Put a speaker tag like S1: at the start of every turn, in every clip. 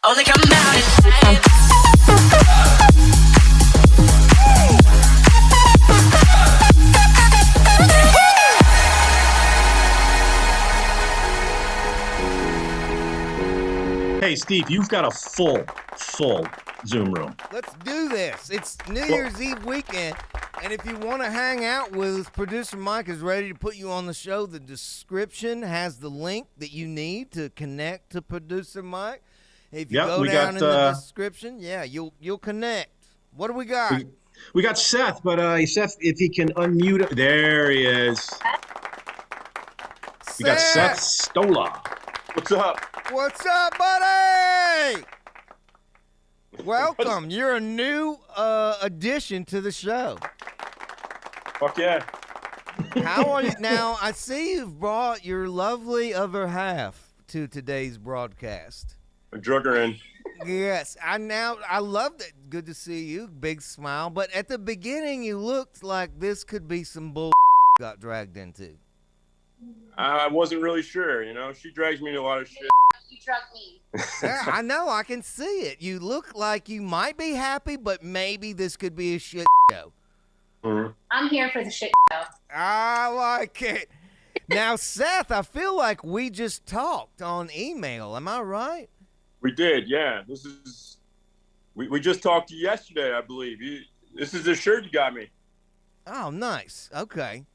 S1: Only come out at night.
S2: Hey, Steve, you've got a full Zoom room.
S3: Let's do this. It's New Year's Eve weekend, and if you want to hang out with us, producer Mike is ready to put you on the show. The description has the link that you need to connect to producer Mike. If you go down in the description, you'll connect. What do we got?
S2: We got Seth, but Seth, if he can unmute it. There he is. We got Seth Stohlers.
S4: What's up?
S3: What's up, buddy? Welcome. You're a new addition to the show.
S4: Fuck yeah.
S3: How are you? Now, I see you've brought your lovely other half to today's broadcast.
S4: I drug her in.
S3: Yes, I love that. Good to see you. Big smile. But at the beginning, you looked like this could be some bull got dragged into.
S4: I wasn't really sure, you know. She drags me into a lot of shit.
S1: You drug me.
S3: Yeah, I know. I can see it. You look like you might be happy, but maybe this could be a shit show.
S4: Mm-hmm.
S1: I'm here for the shit show.
S3: I like it. Now, Seth, I feel like we just talked on email. Am I right?
S4: We did, yeah. We just talked to you yesterday, I believe. This is the shirt you got me.
S3: Oh, nice. Okay.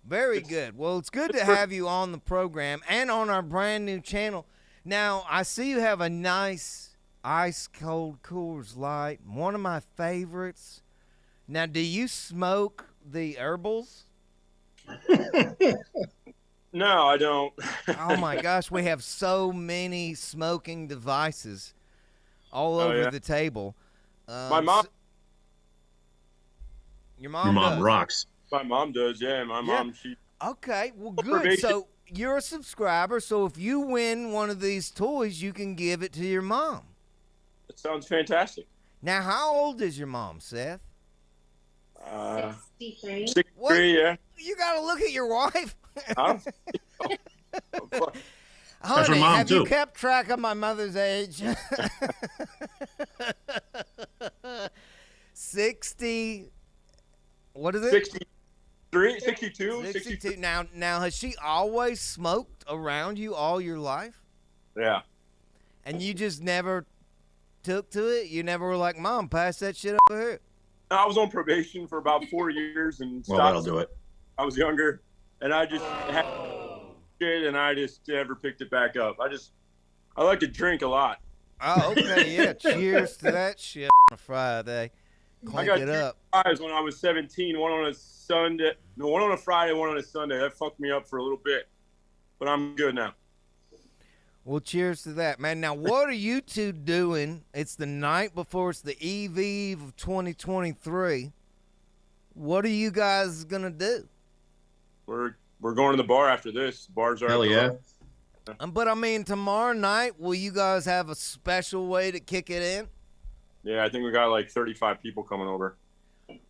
S3: Very good. Well, it's good to have you on the program and on our brand new channel. Now, I see you have a nice ice-cold Coors Light, one of my favorites. Now, do you smoke the herbals?
S4: No, I don't.
S3: Oh, my gosh. We have so many smoking devices all over the table.
S4: My mom.
S3: Your mom does.
S2: Rocks.
S4: My mom does, yeah. My mom, she.
S3: Okay, well, good. So you're a subscriber, so if you win one of these toys, you can give it to your mom.
S4: That sounds fantastic.
S3: Now, how old is your mom, Seth?
S1: 63.
S4: 63, yeah.
S3: You got to look at your wife.
S4: Huh?
S3: Honey,
S2: her mom,
S3: have
S2: too.
S3: you kept track of my mother's age? 60. What is it?
S4: 63, 62,
S3: 62. Now, has she always smoked around you all your life?
S4: Yeah.
S3: And you just never took to it? You never were like, Mom, pass that shit over here?
S4: I was on probation for about 4 years and stopped.
S2: Well, that'll do it.
S4: I was younger, and I just had shit, and I just never picked it back up. I like to drink a lot.
S3: Oh, okay, yeah. Cheers to that shit on a Friday. Clink it up.
S4: I got 2 when I was 17, one on a Sunday, no, one on a Friday, one on a Sunday. That fucked me up for a little bit, but I'm good now.
S3: Well, cheers to that, man. Now, what are you two doing? It's the night before. It's the eve of 2023. What are you guys going to do?
S4: We're going to the bar after this. Bars are
S2: Hell yeah.
S3: But, I mean, tomorrow night, will you guys have a special way to kick it in?
S4: Yeah, I think we got like 35 people coming over.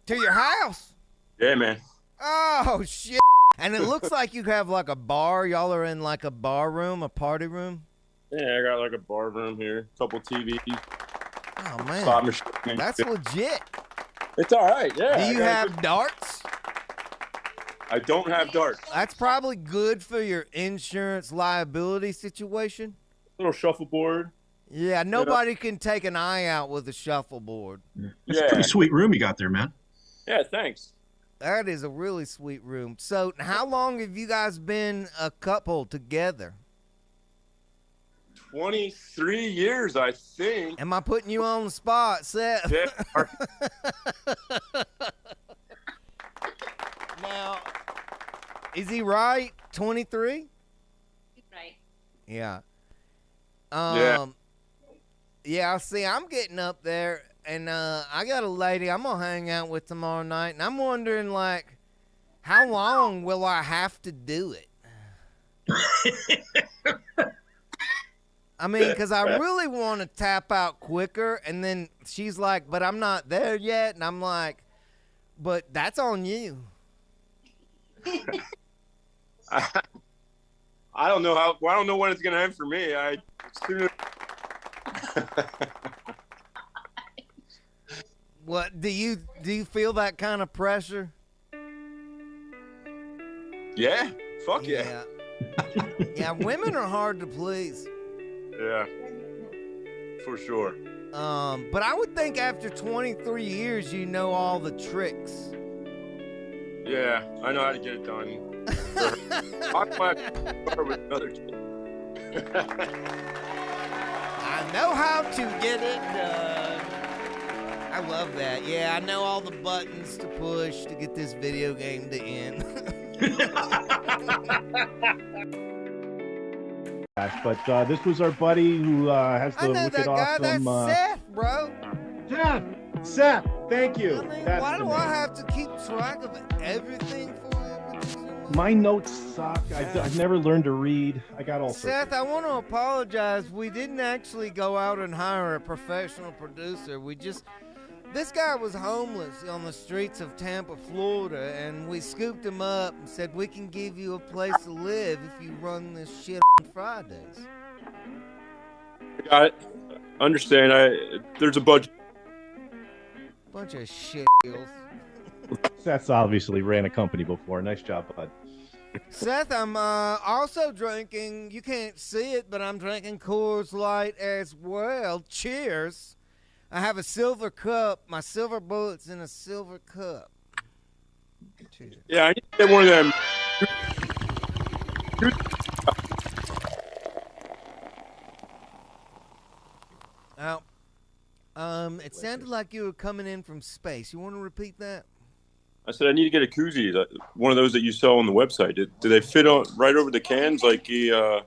S3: To your house?
S4: Yeah, man.
S3: Oh, shit. And it looks like you have like a bar. Y'all are in like a bar room, a party room?
S4: Yeah, I got like a bar room here, a couple TVs.
S3: Oh, man.
S4: Slot machine.
S3: That's legit.
S4: It's all right, yeah.
S3: Do you have darts?
S4: I don't have darts.
S3: That's probably good for your insurance liability situation.
S4: Little shuffleboard.
S3: Yeah, nobody can take an eye out with a shuffleboard.
S2: It's a pretty sweet room you got there, man.
S4: Yeah, thanks.
S3: That is a really sweet room. So, how long have you guys been a couple together?
S4: 23 years, I think.
S3: Am I putting you on the spot, Seth?
S4: Yeah.
S3: Is he right? 23?
S1: Right.
S3: Yeah.
S4: Yeah.
S3: Yeah, see, I'm getting up there, and I got a lady I'm going to hang out with tomorrow night, and I'm wondering, like, how long will I have to do it? I mean, because I really want to tap out quicker, and then she's like, but I'm not there yet, and I'm like, but that's on you.
S4: I don't know how. Well, I don't know when it's gonna end for me.
S3: What do you feel that kind of pressure?
S4: Yeah. Fuck yeah.
S3: Yeah, women are hard to please.
S4: Yeah. For sure.
S3: But I would think after 23 years, you know all the tricks.
S4: Yeah, I know how to get it done. I'm glad to with another kid.
S3: I know how to get it done. I love that. Yeah, I know all the buttons to push to get this video game to end.
S2: But this was our buddy who has
S3: I
S2: the
S3: know
S2: wicked
S3: that guy.
S2: awesome.
S3: That's Seth, bro.
S2: Seth, thank you.
S3: I mean,
S2: That's
S3: why
S2: the
S3: do I
S2: name.
S3: have to keep track of everything for you?
S2: My notes suck. I've never learned to read. I got all sorts.
S3: Seth, I want to apologize. We didn't actually go out and hire a professional producer. This guy was homeless on the streets of Tampa, Florida, and we scooped him up and said, we can give you a place to live if you run this shit on Fridays.
S4: Got it. Understand. There's a budget.
S3: Bunch of shit.
S2: Seth's obviously ran a company before. Nice job, bud.
S3: Seth, I'm also drinking, you can't see it, but I'm drinking Coors Light as well. Cheers. I have a silver cup. My silver bullet's in a silver cup. Cheers.
S4: Yeah, I need to get one of them.
S3: Now, it sounded like you were coming in from space. You want to repeat that?
S4: I said I need to get a koozie, one of those that you sell on the website. Do they fit on right over the cans like the?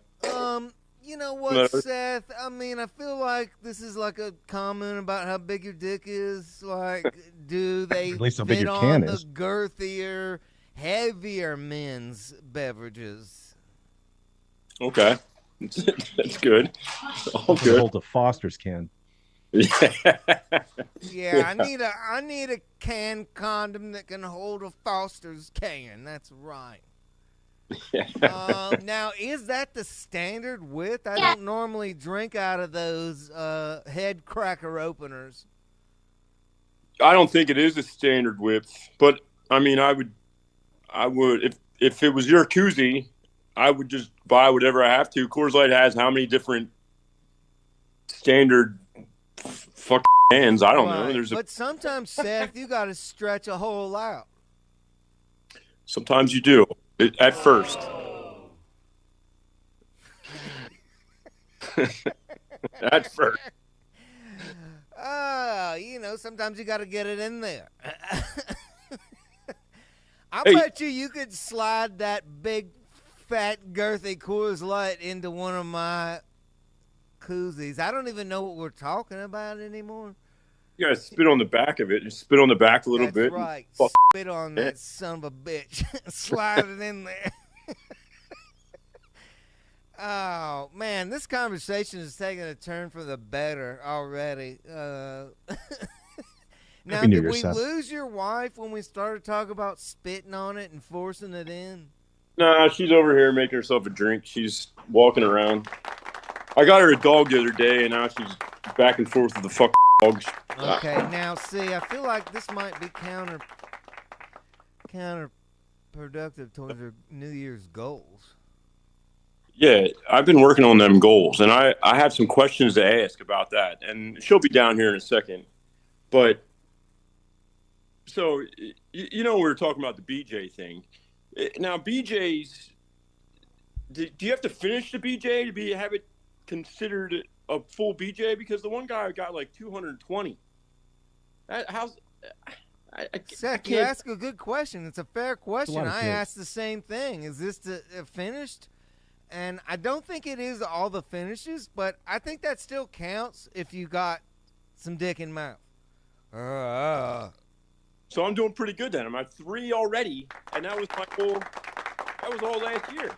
S3: You know what, Seth? I mean, I feel like this is like a comment about how big your dick is. Like, do they
S2: At least how big
S3: fit
S2: your
S3: on
S2: can
S3: the
S2: is.
S3: girthier, heavier men's beverages?
S4: Okay, that's good. All
S2: Can
S4: good.
S2: hold the Foster's can.
S4: Yeah.
S3: Yeah, I need a can condom that can hold a Foster's can. That's right. Now, is that the standard width? I don't normally drink out of those head cracker openers.
S4: I don't think it is a standard width, but I mean, I would if it was your koozie, I would just buy whatever I have to. Coors Light has how many different standard fucking cans? I don't know.
S3: But sometimes, Seth, you got to stretch a hole out.
S4: Sometimes you do. At first. At first.
S3: Sometimes you got to get it in there. I
S4: Hey.
S3: bet you could slide that big, fat, girthy Coors Light into one of my koozies. I don't even know what we're talking about anymore.
S4: You gotta spit on the back of it. Just spit on the back a little
S3: That's
S4: bit.
S3: right.
S4: Fuck
S3: Spit on that son of a bitch. Slide it in there. Oh, man, this conversation is taking a turn for the better already. Now,
S2: Happy New
S3: did
S2: Year,
S3: we
S2: Seth.
S3: lose your wife when we started talking about spitting on it and forcing it in?
S4: Nah, she's over here making herself a drink. She's walking around. I got her a dog the other day, and now she's back and forth with the fucking dogs.
S3: Okay, now, see, I feel like this might be counterproductive towards her New Year's goals.
S4: Yeah, I've been working on them goals, and I have some questions to ask about that. And she'll be down here in a second. But, so, we were talking about the BJ thing. Now, BJ's, do you have to finish the BJ to have it considered a full BJ? Because the one guy got like 220. That's
S3: Seth, you ask a good question. It's a fair question.
S2: lot of
S3: I
S2: kids.
S3: asked the same thing. Is this finished? And I don't think it is all the finishes, but I think that still counts if you got some dick in mouth.
S4: So I'm doing pretty good then. I'm at 3 already, and that was my goal. That was all last year.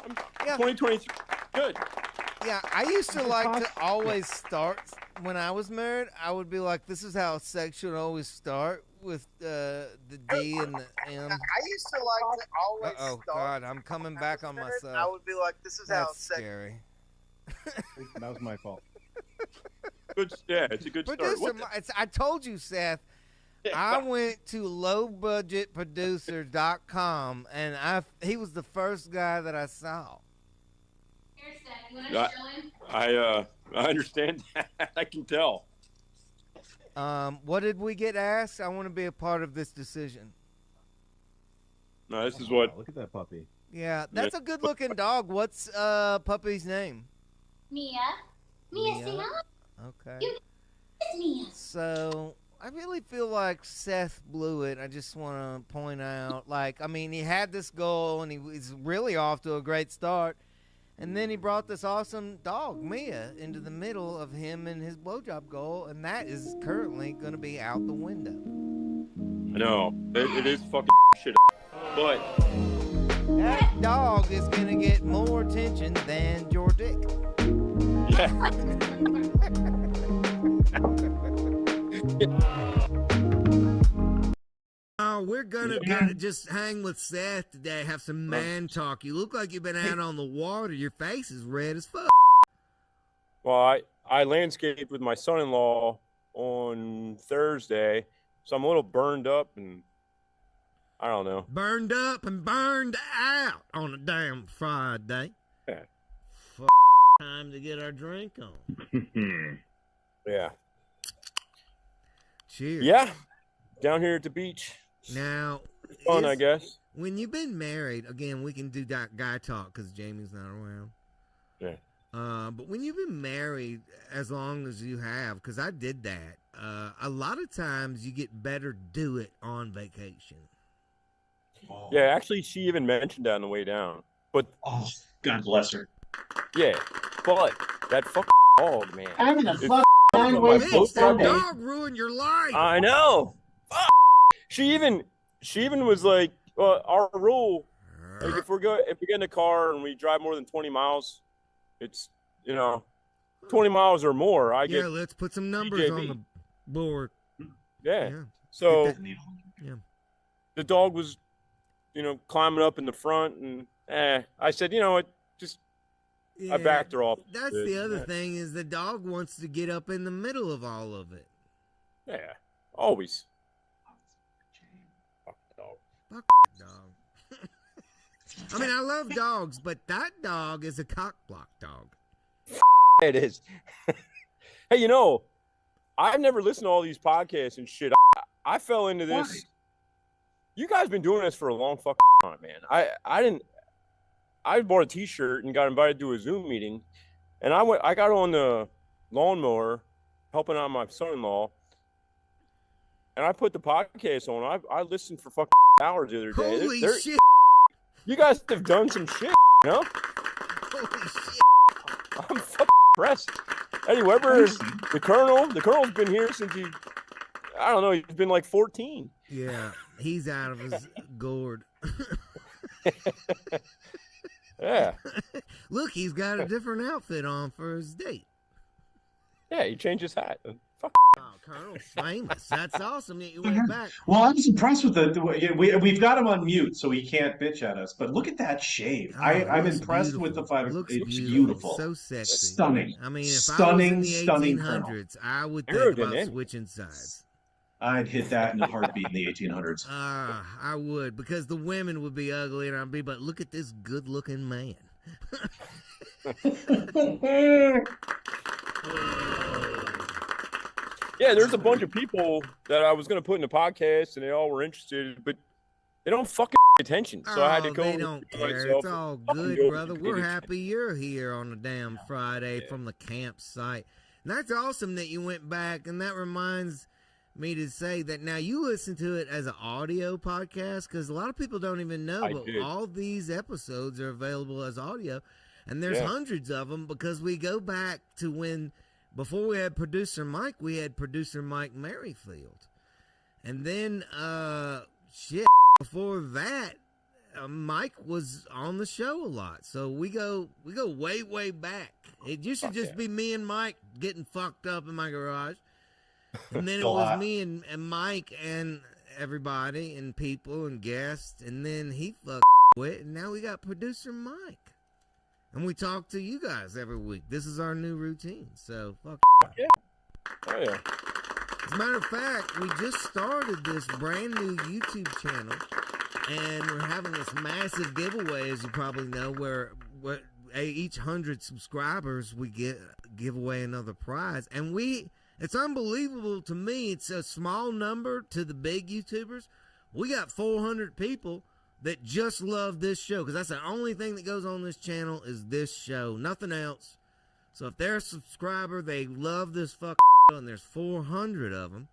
S4: I'm 2023. Good.
S3: Yeah, I used to like to always start when I was married. I would be like, "This is how sex should always start with the D and the M."
S5: I used to like to always
S3: Oh
S5: start.
S3: God, I'm coming back on myself.
S5: I would be like, "This is how
S3: That's
S5: sex."
S3: scary.
S2: That was my fault.
S4: Good. Yeah, it's a good start.
S3: Producer, I told you, Seth. I went to lowbudgetproducer.com and he was the first guy that I saw.
S1: Here, Steph, you want to show him?
S4: I understand that. I can tell.
S3: What did we get asked? I want to be a part of this decision.
S4: No, this is what.
S2: Look at that puppy.
S3: Yeah, that's a good looking dog. What's puppy's name?
S1: Mia. Mia, say hi.
S3: Okay.
S1: It's Mia.
S3: So I really feel like Seth blew it. I just want to point out, he had this goal and he was really off to a great start. And then he brought this awesome dog, Mia, into the middle of him and his blowjob goal, and that is currently going to be out the window.
S4: I know it is fucking shit, but
S3: That dog is going to get more attention than your dick.
S4: yeah.
S3: Oh, we're gonna just hang with Seth today, have some man talk. You look like you've been out on the water. Your face is red as fuck.
S4: Well, I landscaped with my son-in-law on Thursday, so I'm a little burned up, and I don't know.
S3: Burned up and burned out on a damn Friday.
S4: Yeah.
S3: Time to get our drink on.
S4: Yeah.
S3: Cheers.
S4: Yeah. Down here at the beach.
S3: Now,
S4: Fun, I guess.
S3: when you've been married, again, we can do that guy talk because Jamie's not around.
S4: Yeah.
S3: But when you've been married as long as you have, because I did that, a lot of times you get better do it on vacation.
S4: Yeah, actually, she even mentioned that on the way down. But
S6: Oh, God bless her.
S4: yeah, but that fucking dog, man.
S6: Having a
S4: It's-
S6: fucking nine-way
S4: Bitch,
S6: boat
S3: That
S6: Sunday.
S3: dog ruined your life.
S4: I know. Fuck. She even was like, our rule, like if we get in a car and we drive more than 20 miles, it's 20 miles or more. I
S3: Yeah,
S4: get
S3: let's put some numbers
S4: TJB.
S3: on the board.
S4: yeah.
S3: Yeah.
S4: So
S3: Get Yeah.
S4: the dog was, climbing up in the front, and I said, you know what, just I backed her off.
S3: That's the other thing is the dog wants to get up in the middle of all of it.
S4: Yeah, always. Fuck the dog.
S3: Fuck dog. I mean, I love dogs, but that dog is a cock block dog.
S4: It is. Hey, I've never listened to all these podcasts and shit. I fell into this.
S6: Why?
S4: You guys been doing this for a long fucking time, man. I bought a T-shirt and got invited to a Zoom meeting, and I got on the lawnmower helping out my son-in-law, and I put the podcast on. I listened for fucking hours the other day.
S3: Holy shit.
S4: You guys have done some shit,
S3: Holy shit.
S4: I'm fucking impressed. Eddie Weber, the Colonel's been here since he's been like 14.
S3: Yeah, he's out of his gourd.
S4: Yeah.
S3: Look, he's got a different outfit on for his date.
S4: Yeah, he changed his hat. Fuck.
S3: Oh, Colonel's famous. That's awesome that you went back.
S6: Well, I was impressed with the way we've got him on mute, so he can't bitch at us. But look at that shave.
S3: Oh,
S6: I'm
S3: looks
S6: impressed with the
S3: beautiful.
S6: five.
S3: Looks
S6: It's
S3: beautiful.
S6: beautiful.
S3: So sexy.
S6: Stunning.
S3: I mean, if
S6: Stunning,
S3: I was in the
S6: stunning
S3: 1800s, I would think
S4: Aerodynamic.
S3: about switching sides.
S6: I'd hit that in a heartbeat in the 1800s.
S3: I would, because the women would be ugly, and I'd be, but look at this good-looking man.
S4: Yeah, there's a bunch of people that I was going to put in the podcast, and they all were interested, but they don't fucking pay attention. So I had to go.
S3: They don't care.
S4: myself
S3: It's all
S4: and
S3: good,
S4: go
S3: brother.
S4: to
S3: We're
S4: the-
S3: happy you're here on a damn Friday from the campsite. And that's awesome that you went back, and that reminds me to say that now you listen to it as an audio podcast because a lot of people don't even know, but all these episodes are available as audio, and there's hundreds of them because we go back to when before we had producer Mike, we had producer Mike Merrifield, and then before that. Mike was on the show a lot, so we go way back. It used to just be me and Mike getting fucked up in my garage, and then it was me and Mike and everybody and people and guests, and then he quit, and now we got producer Mike, and we talk to you guys every week. This is our new routine, so fuck
S4: yeah. Oh yeah.
S3: As a matter of fact, we just started this brand new YouTube channel. And we're having this massive giveaway, as you probably know, where each 100 subscribers we give away another prize. And it's unbelievable to me. It's a small number to the big YouTubers. We got 400 people that just love this show because that's the only thing that goes on this channel is this show, nothing else. So if they're a subscriber, they love this show, and there's 400 of them.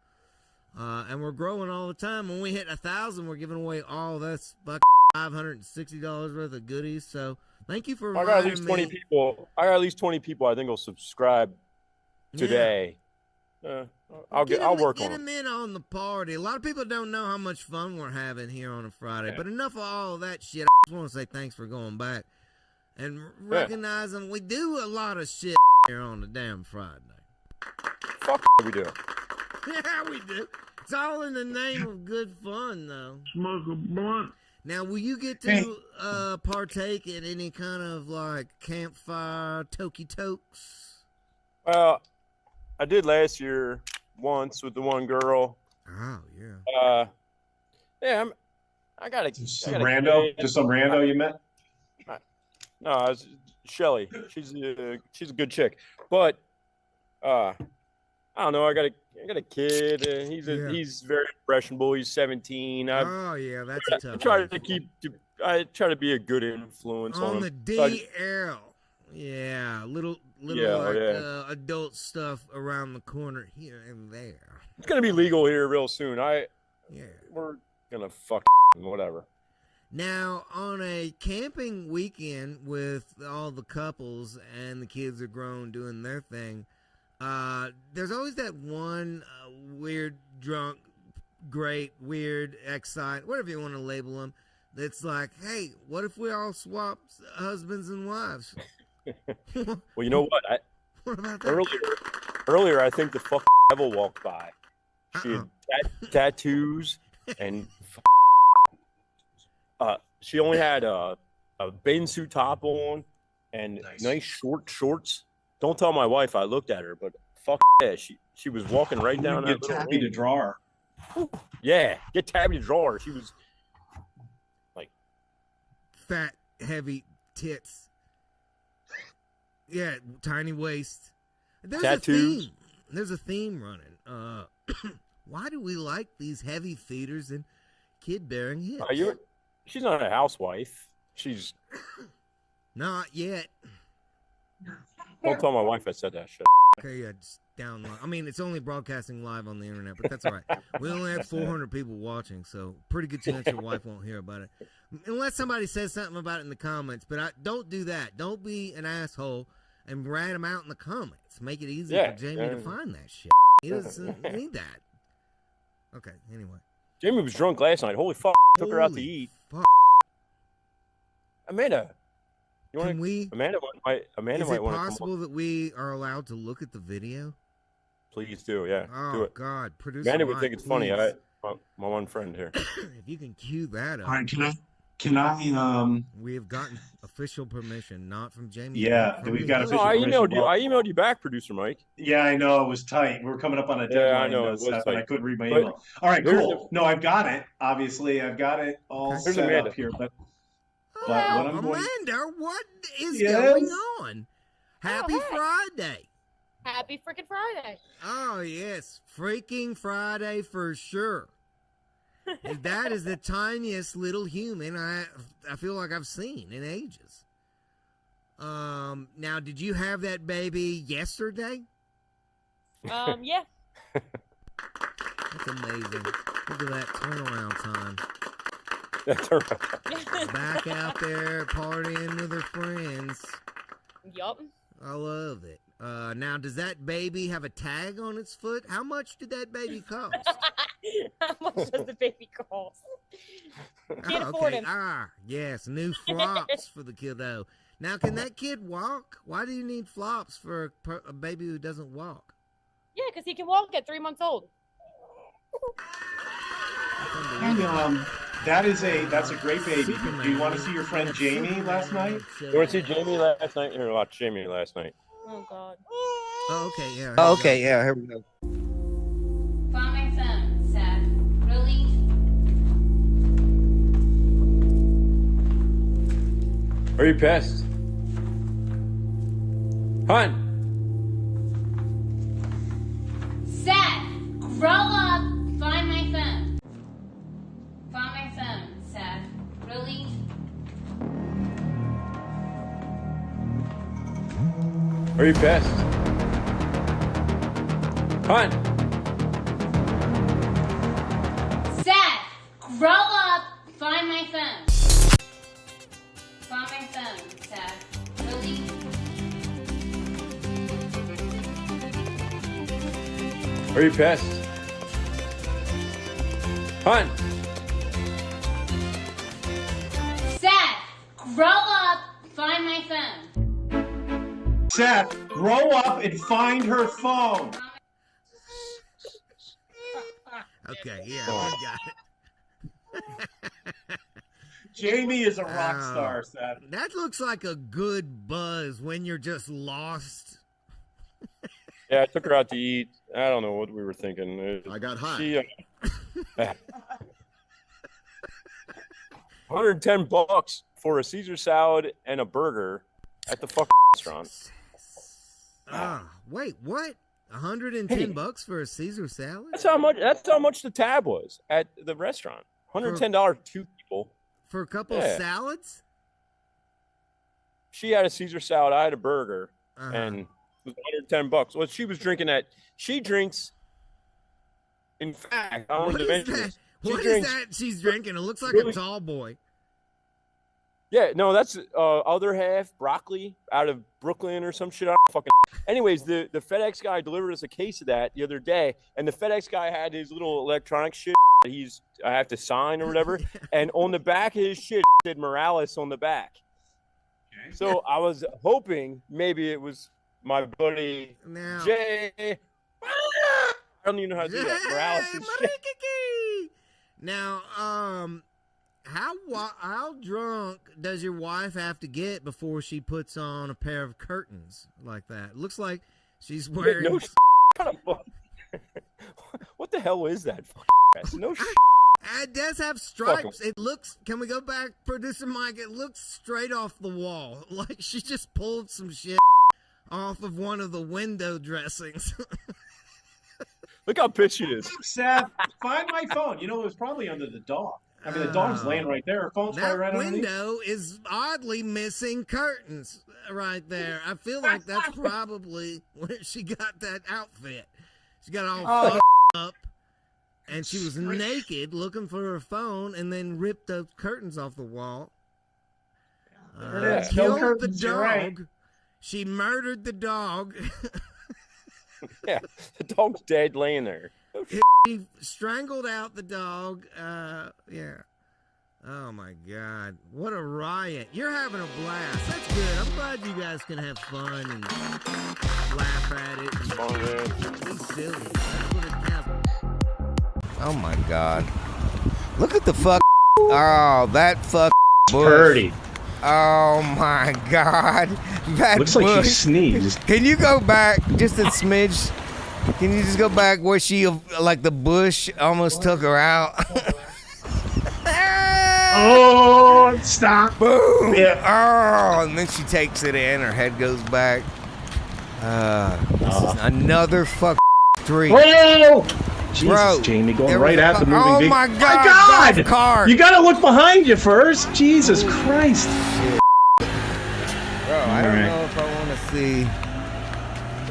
S3: And we're growing all the time. When we hit 1,000, we're giving away all that's $560 worth of goodies. So thank you for reminding me.
S4: I got at least 20 people. I think will subscribe today. Yeah. I'll work on it. Get
S3: them in on the party. A lot of people don't know how much fun we're having here on a Friday. But enough of all of that shit. I just want to say thanks for going back and recognizing we do a lot of shit here on the damn Friday.
S4: Fuck we do.
S3: Yeah, we do. It's all in the name of good fun, though.
S2: Smoke a blunt.
S3: Now, will you get to partake in any kind of, like, campfire tokey-tokes?
S4: Well, I did last year once with the one girl.
S3: Oh, yeah.
S4: I got a...
S6: Just some rando you met?
S4: No, it's Shelly. She's a good chick. But, I don't know. I got a kid. He's very impressionable. He's 17.
S3: That's a tough.
S4: I try to be a good influence on him.
S3: The DL. Yeah, little adult stuff around the corner here and there.
S4: It's gonna be legal here real soon. We're gonna whatever.
S3: Now, on a camping weekend with all the couples and the kids are grown doing their thing. There's always that one weird, drunk, great, weird, excited, whatever you want to label them, that's like, hey, what if we all swap husbands and wives?
S4: Well, you know what?
S3: What about that?
S4: Earlier, I think the devil walked by. She had tattoos and she only had a bathing suit top on and nice short shorts. Don't tell my wife I looked at her, but yeah, she was walking right down that little
S6: Tabby to draw her.
S4: Yeah, get Tabby to draw her. She was like
S3: fat, heavy tits. Yeah, tiny waist. There's
S4: tattoos.
S3: There's a theme running. Why do we like these heavy feeders and kid-bearing hips?
S4: She's not a housewife. She's
S3: not yet.
S4: Don't tell my wife I said that shit.
S3: Okay, yeah, just download. I mean, it's only broadcasting live on the internet, but that's all right. We only have 400 people watching, so pretty good chance your wife won't hear about it. Unless somebody says something about it in the comments, but don't do that. Don't be an asshole and rat them out in the comments. Make it easy for Jamie to find that shit. He doesn't need that. Okay, anyway.
S4: Jamie was drunk last night. Holy fuck, took her out to eat.
S3: Fuck.
S4: Amanda.
S3: Amanda
S4: might want to come.
S3: Is it possible that we are allowed to look at the video?
S4: Please do, yeah.
S3: Oh,
S4: do it.
S3: God. Producer
S4: Amanda
S3: Mike,
S4: would think it's funny. My one friend here.
S3: If you can cue that up.
S6: All right, can I
S3: We have gotten official permission, not from Jamie.
S6: Yeah, we've got official
S4: permission. I
S6: emailed
S4: you back, Producer Mike.
S6: Yeah, I know. It was tight. We were coming up on a deadline.
S4: Yeah, I know.
S6: And I couldn't read my email. All right, cool. No, I've got it. Obviously, I've got it all set up here. But what I'm
S3: Amanda, what is going on? Happy Friday.
S7: Happy freaking Friday.
S3: Oh, yes. Freaking Friday for sure. And that is the tiniest little human I feel like I've seen in ages. Now, did you have that baby yesterday?
S7: Yeah.
S3: That's amazing. Look at that turnaround time.
S4: That's all right.
S3: Back out there partying with her friends.
S7: Yup.
S3: I love it. Now, does that baby have a tag on its foot? How much did that baby cost?
S7: How much does the baby cost? Can't afford him.
S3: Yes, new flops for the kiddo. Now, can that kid walk? Why do you need flops for a baby who doesn't walk?
S7: Yeah, because he can walk at 3 months old.
S6: That's a great baby. Do you want to see your friend Jamie last night?
S4: You want to see Jamie last night? Or watch Jamie last night?
S7: Oh, God.
S3: Oh, okay, yeah.
S8: Okay, yeah, here we go.
S1: Find my phone, Seth. Really?
S4: Are you pissed? Hun!
S1: Seth, grow up. Find my phone. Find my phone, Seth. Really?
S4: Are you pissed? Hun!
S1: Seth, grow up. Find my phone. Find my phone, Seth. Really?
S4: Are you pissed? Hun!
S1: Seth, grow up. Find my phone.
S6: Seth, grow up and find her phone.
S3: Okay, yeah, I got it.
S6: Jamie is a rock star, Seth.
S3: That looks like a good buzz when you're just lost.
S4: Yeah, I took her out to eat. I don't know what we were thinking.
S2: I got high.
S4: She, $110 for a Caesar salad and a burger at the fucking restaurant.
S3: Wait, what? $110 for a Caesar salad?
S4: That's how much the tab was at the restaurant. $110 two people.
S3: For a couple of salads?
S4: She had a Caesar salad, I had a burger, and it was $110. Well, she was drinking that. She drinks. In fact, I wanted to mention this.
S3: What is that she's drinking? It looks like a tall boy.
S4: Yeah, no, that's other half broccoli out of Brooklyn or some shit. I don't fucking. Anyways, the FedEx guy delivered us a case of that the other day, and the FedEx guy had his little electronic shit that I have to sign or whatever, and on the back of his shit said Morales on the back. Okay. So I was hoping maybe it was my buddy Jay. I don't even know how to do that. Morales' shit.
S3: Now, how drunk does your wife have to get before she puts on a pair of curtains like that? It looks like she's wearing.
S4: No what the hell is that? No shit.
S3: It does have stripes. It looks. Can we go back, producer Mike? It looks straight off the wall, like she just pulled some shit off of one of the window dressings.
S4: Look how pissed she is.
S6: Seth, find my phone. You know, it was probably under the dog. I mean, the dog's laying right there. Her phone's probably right underneath.
S3: That window is oddly missing curtains right there. I feel like that's probably where she got that outfit. She got all fucked up, and she was naked looking for her phone, and then ripped the curtains off the wall. Killed the dog. Right. She murdered the dog.
S4: Yeah, the dog's dead laying there.
S3: He strangled out the dog. Yeah. Oh my God. What a riot. You're having a blast. That's good. I'm glad you guys can have fun and laugh at it. Be silly. That's what it counts.
S8: Oh my God. Look at the fuck. Oh, that fuck bush.
S6: Purdy.
S8: Oh my God. That
S6: looks
S8: bush.
S6: Like she sneezed.
S8: Can you go back just a smidge? Can you just go back where she, like the bush almost took her out?
S6: Oh, stop.
S8: Boom.
S6: Yeah.
S8: Oh, and then she takes it in. Her head goes back. This is another fuck street.
S6: Whoa! Jesus,
S8: Bro,
S6: Jamie, going right at the moving vehicle.
S8: My God! Golf cart.
S6: You gotta look behind you first. Jesus Christ.
S8: Shit. Bro, I don't know if I want to see.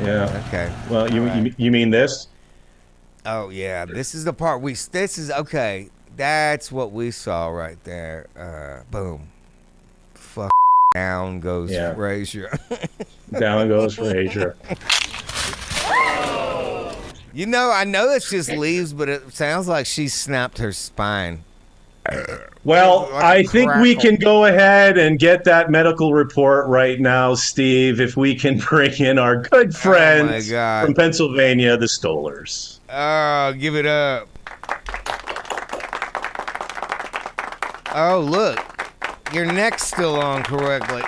S6: Yeah.
S8: Okay.
S6: Well, you mean this?
S8: Oh yeah, this is the part this is okay. That's what we saw right there. Boom. Fuck. Down goes Frazier.
S2: Down goes Frazier.
S8: You know, I know it's just leaves, but it sounds like she snapped her spine.
S2: Well,
S8: Like
S2: I
S8: a
S2: think we
S8: crackle.
S2: can go ahead and get that medical report right now, Steve, if we can bring in our good friends
S8: God.
S2: from Pennsylvania, the Stohlers.
S8: Oh, give it up. Oh, look. Your neck's still on correctly.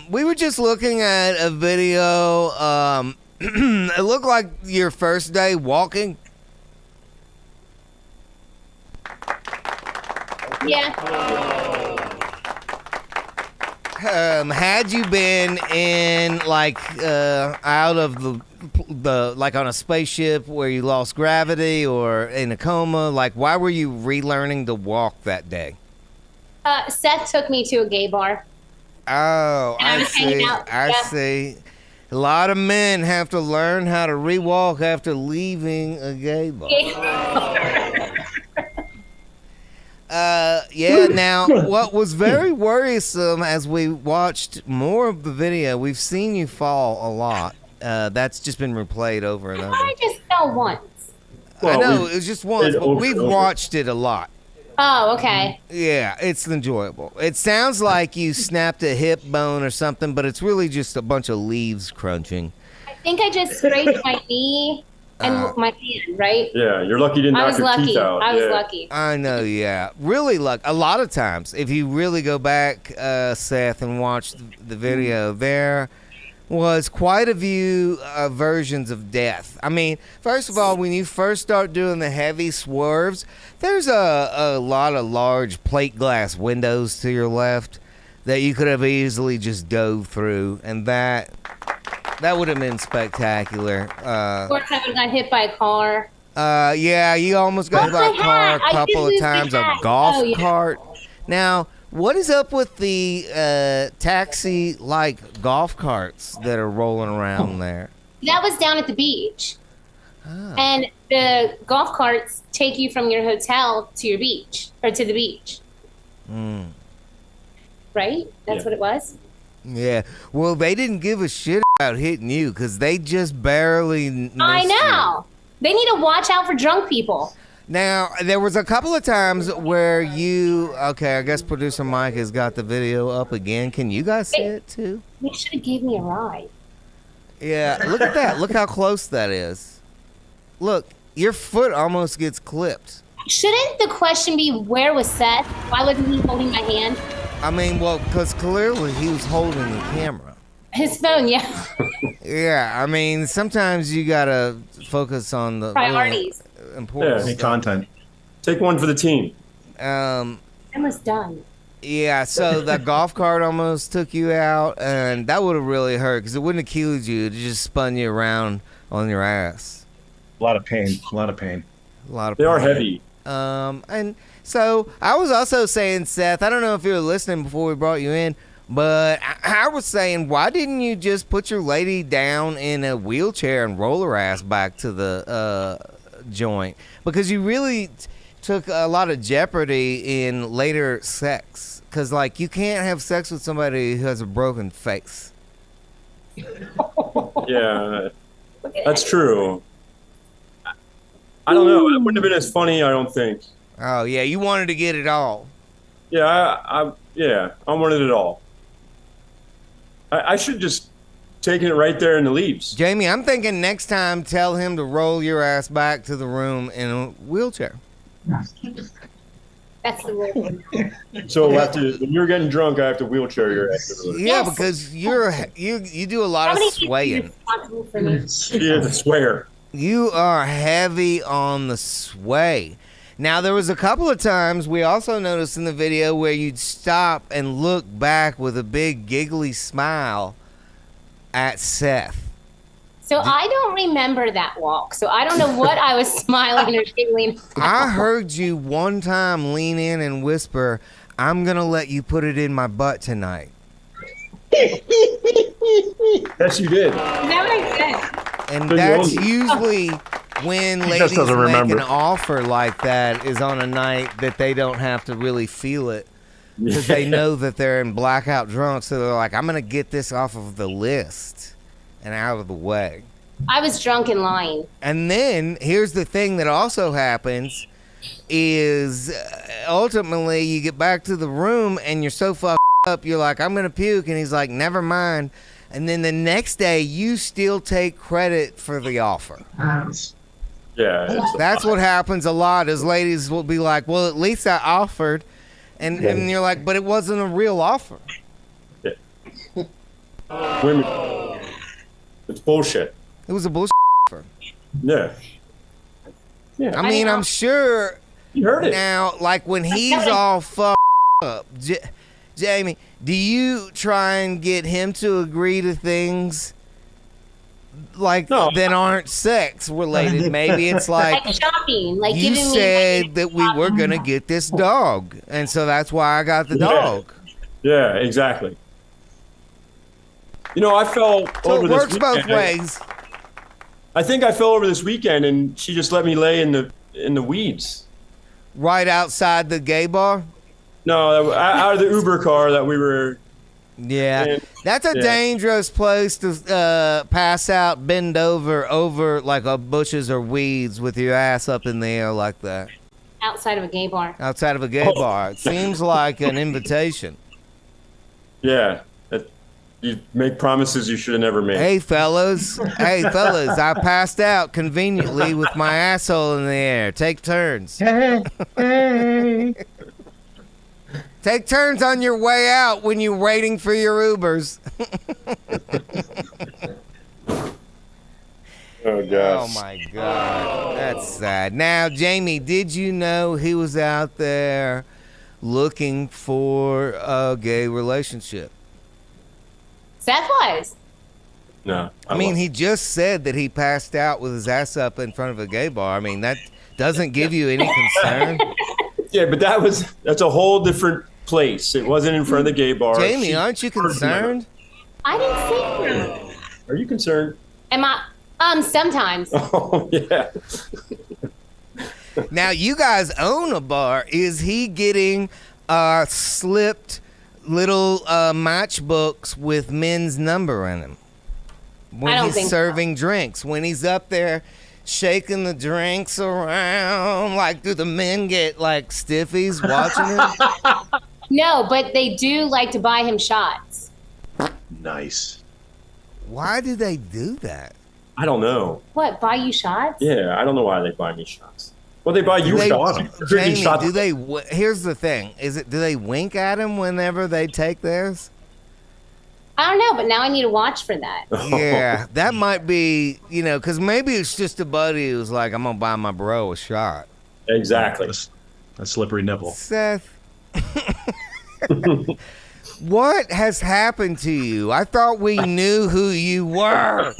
S8: We were just looking at a video. It looked like your first day walking.
S1: Yeah.
S8: Had you been in like out of the like on a spaceship where you lost gravity or in a coma, like why were you relearning to walk that day?
S1: Seth took me to a gay bar.
S8: Oh,
S1: And I
S8: I
S1: was hanging
S8: see.
S1: out,
S8: I
S1: yeah.
S8: see. A lot of men have to learn how to rewalk after leaving a gay bar. Yeah, now, what was very worrisome as we watched more of the video, we've seen you fall a lot. That's just been replayed over and over.
S1: I just fell once.
S8: I know, it was just once, but we've watched it a lot.
S1: Oh, okay.
S8: Yeah, it's enjoyable. It sounds like you snapped a hip bone or something, but it's really just a bunch of leaves crunching.
S1: I think I just scraped my knee and my hand, right?
S4: Yeah, you're lucky you didn't
S1: I
S4: knock
S1: was
S4: your
S1: lucky.
S4: teeth out.
S1: I was
S4: Yeah.
S1: lucky.
S8: I know, yeah. Really luck. A lot of times, if you really go back, Seth, and watch the video, there was quite a few versions of death. I mean, first of all, when you first start doing the heavy swerves, there's a lot of large plate glass windows to your left that you could have easily just dove through, and that would have been spectacular.
S1: Of course, I would have got hit by a car.
S8: Yeah, you almost got hit by a
S1: What's my
S8: car
S1: hat?
S8: a
S1: I
S8: couple
S1: did
S8: of
S1: lose my
S8: times, a
S1: hat.
S8: golf
S1: Oh, yeah.
S8: cart. Now, what is up with the taxi-like golf carts that are rolling around there?
S1: That was down at the beach.
S8: Oh.
S1: And the golf carts take you from your hotel to your beach, or to the beach,
S8: Mm.
S1: right? That's
S4: Yeah.
S1: what it was?
S8: Yeah. Well, they didn't give a shit about hitting you because they just barely missed
S1: I
S8: you.
S1: know. They need to watch out for drunk people.
S8: Now, there was a couple of times where you... Okay, I guess producer Mike has got the video up again. Can you guys see it, too?
S1: They should have gave me a ride.
S8: Yeah, look at that. Look how close that is. Look, your foot almost gets clipped.
S1: Shouldn't the question be, where was Seth? Why wasn't he holding my hand?
S8: I mean, well, because clearly he was holding the camera.
S1: His phone, yeah.
S8: Yeah, I mean, sometimes you gotta focus on the
S1: Priorities.
S8: really important
S4: Yeah.
S2: Any
S8: stuff.
S2: content.
S4: Take one for the team.
S1: Almost done.
S8: Yeah, so that golf cart almost took you out, and that would have really hurt because it wouldn't have killed you. It just spun you around on your ass.
S2: A lot of pain. A lot of pain.
S8: A lot of
S4: They are
S8: pain.
S4: heavy.
S8: And so I was also saying, Seth, I don't know if you were listening before we brought you in, but I was saying, why didn't you just put your lady down in a wheelchair and roll her ass back to the joint? Because you really took a lot of jeopardy in later sex. Because, like, you can't have sex with somebody who has a broken face.
S4: Yeah, that's true. I don't know. It wouldn't have been as funny, I don't think.
S8: Oh, yeah, you wanted to get it all.
S4: Yeah, I wanted it all. I should just taken it right there in the leaves.
S8: Jamie, I'm thinking next time tell him to roll your ass back to the room in a wheelchair.
S1: That's the rule.
S4: So when you're getting drunk, I have to wheelchair your ass to the room.
S8: Yeah,
S1: Yes.
S8: because you do a lot
S1: How
S8: of
S1: many people are
S8: swaying.
S1: responsible for me?
S4: Yeah, I swear.
S8: You are heavy on the sway. Now, there was a couple of times we also noticed in the video where you'd stop and look back with a big giggly smile at Seth.
S1: So I don't remember that walk. So I don't know what I was smiling or giggling.
S8: I heard you one time lean in and whisper, "I'm going to let you put it in my butt tonight."
S4: Yes, you did.
S7: Is that what I said?
S8: And
S4: So you
S8: that's
S4: owned it.
S8: usually when
S2: just
S8: ladies
S2: doesn't
S8: make
S2: remember.
S8: an offer like that is on a night that they don't have to really feel it because they know that they're in blackout drunk. So they're like, I'm going to get this off of the list and out of the way.
S7: I was drunk and lying.
S8: And then here's the thing that also happens is ultimately you get back to the room and you're so fucked up, you're like, I'm going to puke. And he's like, never mind. And then the next day you still take credit for the offer.
S4: Yeah. it's-
S8: That's what happens a lot is ladies will be like, well, at least I offered. And you're like, but it wasn't a real offer.
S4: Women. It's bullshit.
S8: It was a bullshit offer.
S4: Yeah.
S8: I mean, I'm sure
S4: You heard it.
S8: now, like when he's all fucked up, Jamie, do you try and get him to agree to things like
S4: No.
S8: that aren't sex related? Maybe it's like
S7: Like shopping. Like
S8: you
S7: giving
S8: said
S7: me
S8: that we were gonna get this dog, and so that's why I got the
S4: Yeah.
S8: dog.
S4: Yeah, exactly. You know, I fell
S8: So
S4: over
S8: it
S4: this
S8: works both
S4: weekend.
S8: ways.
S4: I think I fell over this weekend, and she just let me lay in the weeds.
S8: Right outside the gay bar.
S4: No, out of the Uber car that we were.
S8: Yeah,
S4: And-
S8: that's a
S4: yeah.
S8: dangerous place to pass out, bend over like bushes or weeds with your ass up in the air like that
S7: outside of a gay bar.
S8: outside of a gay bar. It seems like an invitation.
S4: Yeah, you make promises you should have never made.
S8: Hey fellas, I passed out conveniently with my asshole in the air. Take turns. Take turns on your way out when you're waiting for your Ubers.
S4: Oh gosh.
S8: Oh my God, that's sad. Now, Jamie, did you know he was out there looking for a gay relationship?
S7: Seth was.
S4: No.
S8: I mean, he just said that he passed out with his ass up in front of a gay bar. I mean, that doesn't give you any concern.
S4: Yeah, but that's a whole different place. It wasn't in front of the gay bar.
S8: Jamie, aren't you concerned?
S7: I didn't say that.
S4: Are you concerned?
S7: Am I? Sometimes.
S4: Oh yeah.
S8: Now, you guys own a bar. Is he getting slipped little matchbooks with men's number in them when
S7: I don't
S8: he's
S7: think so.
S8: serving drinks? When he's up there shaking the drinks around, like, do the men get like stiffies watching him?
S7: No, but they do like to buy him shots.
S2: Nice.
S8: Why do they do that?
S4: I don't know.
S7: What? Buy you shots?
S4: Yeah, I don't know why they buy me shots. Well, they buy you
S8: They-
S4: shots. You're drinking
S8: Jamie,
S4: shots.
S8: do they? Here's the thing: do they wink at him whenever they take theirs?
S7: I don't know, but now I need to watch for that.
S8: Yeah, that might be, because maybe it's just a buddy who's like, I'm gonna buy my bro a shot.
S4: Exactly.
S2: A slippery nipple.
S8: Seth, what has happened to you? I thought we knew who you were.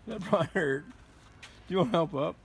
S9: That probably hurt. Do you want to help up?